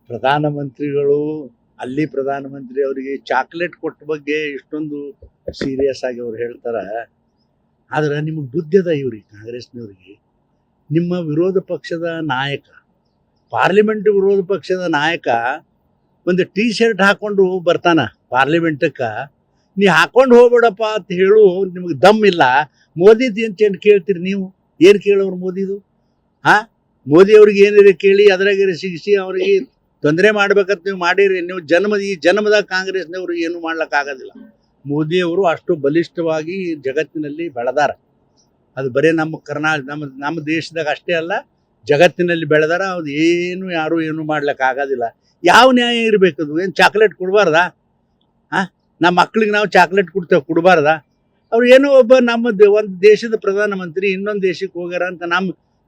ಪ್ರಧಾನಮಂತ್ರಿಗಳು ಅಲ್ಲಿ ಪ್ರಧಾನಮಂತ್ರಿ ಅವರಿಗೆ ಚಾಕ್ಲೇಟ್ ಕೊಟ್ಟ ಬಗ್ಗೆ ಇಷ್ಟೊಂದು ಸೀರಿಯಸ್ ಆಗಿ ಅವ್ರು ಹೇಳ್ತಾರೆ. ಆದ್ರೆ ನಿಮಗೆ ಬುದ್ಧಿ ಅದ ಇವ್ರಿಗೆ, ಕಾಂಗ್ರೆಸ್ನವ್ರಿಗೆ. ನಿಮ್ಮ ವಿರೋಧ ಪಕ್ಷದ ನಾಯಕ, ಪಾರ್ಲಿಮೆಂಟ್ ವಿರೋಧ ಪಕ್ಷದ ನಾಯಕ ಒಂದು ಟೀ ಶರ್ಟ್ ಹಾಕೊಂಡು ಬರ್ತಾನ ಪಾರ್ಲಿಮೆಂಟಕ್ಕೆ. ನೀ ಹಾಕೊಂಡು ಹೋಗ್ಬೇಡಪ್ಪ ಅಂತ ಹೇಳು ನಿಮಗೆ ದಮ್ ಇಲ್ಲ. ಮೋದಿದು ಏನು ಕೇಳ್ತೀರಿ ನೀವು? ಏನು ಕೇಳೋರು ಮೋದಿದು? ಮೋದಿ ಅವ್ರಿಗೆ ಏನಿದೆ ಕೇಳಿ ಅದ್ರಾಗ ಸಿಗಿಸಿ ಅವ್ರಿಗೆ ತೊಂದರೆ ಮಾಡ್ಬೇಕಂತ ನೀವು ಮಾಡಿರಿ. ನೀವು ಈ ಜನ್ಮದ ಕಾಂಗ್ರೆಸ್ನವರು ಏನು ಮಾಡ್ಲಿಕ್ಕಾಗೋದಿಲ್ಲ. ಮೋದಿಯವರು ಅಷ್ಟು ಬಲಿಷ್ಠವಾಗಿ ಜಗತ್ತಿನಲ್ಲಿ ಬೆಳೆದಾರ. ಅದು ಬರೀ ನಮ್ಮ ದೇಶದಾಗ ಅಷ್ಟೇ ಅಲ್ಲ, ಜಗತ್ತಿನಲ್ಲಿ ಬೆಳೆದಾರ. ಅದು ಯಾರು ಮಾಡ್ಲಿಕ್ಕಾಗೋದಿಲ್ಲ. ಯಾವ ನ್ಯಾಯ ಇರಬೇಕದು? ಏನು ಚಾಕ್ಲೇಟ್ ಕೊಡಬಾರ್ದಾ? ನಮ್ಮ ಮಕ್ಳಿಗೆ ನಾವು ಚಾಕ್ಲೇಟ್ ಕೊಡಬಾರ್ದಾ? ಅವ್ರು ಏನೋ ಒಬ್ಬ ಒಂದು ದೇಶದ ಪ್ರಧಾನಮಂತ್ರಿ ಇನ್ನೊಂದು ದೇಶಕ್ಕೆ ಹೋಗ್ಯಾರ ಅಂತ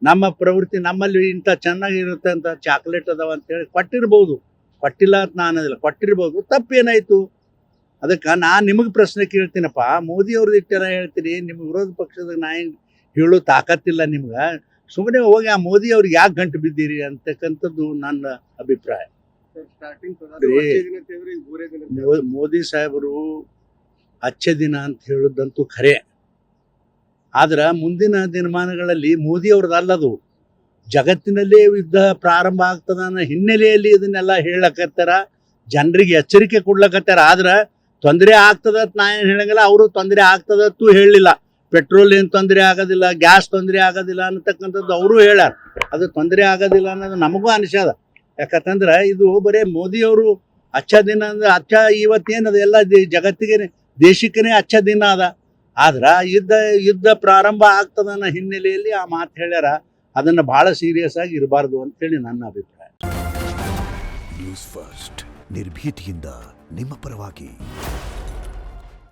ನಮ್ಮ ಪ್ರವೃತ್ತಿ, ನಮ್ಮಲ್ಲಿ ಇಂಥ ಚೆನ್ನಾಗಿರುತ್ತೆ ಅಂತ ಚಾಕ್ಲೇಟ್ ಅದಾವ ಅಂತೇಳಿ ಕೊಟ್ಟಿರ್ಬೋದು. ಕೊಟ್ಟಿಲ್ಲ ಅಂತ ನಾನು ಅನ್ನೋದಿಲ್ಲ, ಕೊಟ್ಟಿರ್ಬೋದು. ತಪ್ಪೇನಾಯಿತು? ಅದಕ್ಕೆ ನಾನು ನಿಮಗೆ ಪ್ರಶ್ನೆ ಕೇಳ್ತೀನಪ್ಪ. ಮೋದಿ ಅವ್ರದ್ದು ಇಟ್ಟೆಲ್ಲ ಹೇಳ್ತೀನಿ, ನಿಮ್ಮ ವಿರೋಧ ಪಕ್ಷದ ನಾಯಕ ಹೇಳೋ ತಾಕತ್ತಿಲ್ಲ ನಿಮ್ಗೆ. ಸುಮ್ಮನೆ ಹೋಗಿ ಆ ಮೋದಿ ಅವ್ರಿಗೆ ಯಾಕೆ ಗಂಟು ಬಿದ್ದೀರಿ ಅಂತಕ್ಕಂಥದ್ದು ನನ್ನ ಅಭಿಪ್ರಾಯ. ಮೋದಿ ಸಾಹೇಬರು ಅಚ್ಚೆ ದಿನ ಅಂತ ಹೇಳೋದಂತೂ ಖರೆ. ಆದ್ರೆ ಮುಂದಿನ ದಿನಮಾನಗಳಲ್ಲಿ ಮೋದಿ ಅವ್ರದ್ದಲ್ಲದು, ಜಗತ್ತಿನಲ್ಲೇ ಯುದ್ಧ ಪ್ರಾರಂಭ ಆಗ್ತದ ಅನ್ನೋ ಹಿನ್ನೆಲೆಯಲ್ಲಿ ಇದನ್ನೆಲ್ಲ ಹೇಳಕತ್ತಾರ, ಜನರಿಗೆ ಎಚ್ಚರಿಕೆ ಕೊಡ್ಲಕತ್ತಾರ. ಆದ್ರೆ ತೊಂದರೆ ಆಗ್ತದ ನಾ ಏನು ಹೇಳಂಗಿಲ್ಲ, ಅವರು ತೊಂದರೆ ಆಗ್ತದತ್ತು ಹೇಳಲಿಲ್ಲ. ಪೆಟ್ರೋಲ್ ಏನು ತೊಂದರೆ ಆಗೋದಿಲ್ಲ, ಗ್ಯಾಸ್ ತೊಂದರೆ ಆಗೋದಿಲ್ಲ ಅನ್ನತಕ್ಕಂಥದ್ದು ಅವರು ಹೇಳ್ಯಾರ. ಅದು ತೊಂದರೆ ಆಗೋದಿಲ್ಲ ಅನ್ನೋದು ನಮಗೂ ಅನಿಸ್ಯದ. ಯಾಕಂತಂದ್ರೆ ಇದು ಬರೀ ಮೋದಿಯವರು ಅಚ್ಚ ದಿನ ಅಂದ್ರೆ ಇವತ್ತೇನದು ಎಲ್ಲ ಜಗತ್ತಿಗೆ ದೇಶಕ್ಕೇ ಅಚ್ಚ ದಿನ ಅದ. ಆದ್ರೆ ಯುದ್ಧ ಪ್ರಾರಂಭ ಆಗ್ತದ ಅನ್ನೋ ಹಿನ್ನೆಲೆಯಲ್ಲಿ ಆ ಮಾತು ಹೇಳ್ಯಾರ. ಅದನ್ನು ಭಾಳ ಸೀರಿಯಸ್ ಆಗಿ ಇರಬಾರ್ದು ಅಂತೇಳಿ ನನ್ನ ಅಭಿಪ್ರಾಯ. ನ್ಯೂಸ್ ಫಸ್ಟ್, ನಿರ್ಭೀತಿಯಿಂದ ನಿಮ್ಮ ಪರವಾಗಿ.